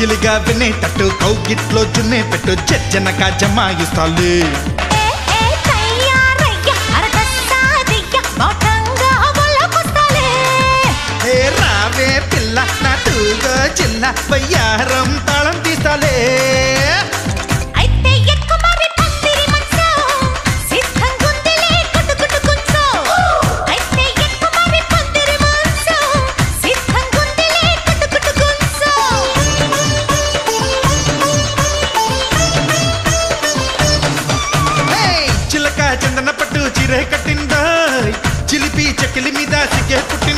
గిలిగా వినేటట్టు కౌగిట్లో జున్నే పెట్టు జజ్జనగా జమాయిస్తాలే రావే పిల్ల నా తూగో చిన్న వయ్యారం తాళం తీస్తాలే చిలక చందన పట్టు చిరే కట్టిందా చిలిపి చెక్కిలి మీద సిగ్గే పుట్టి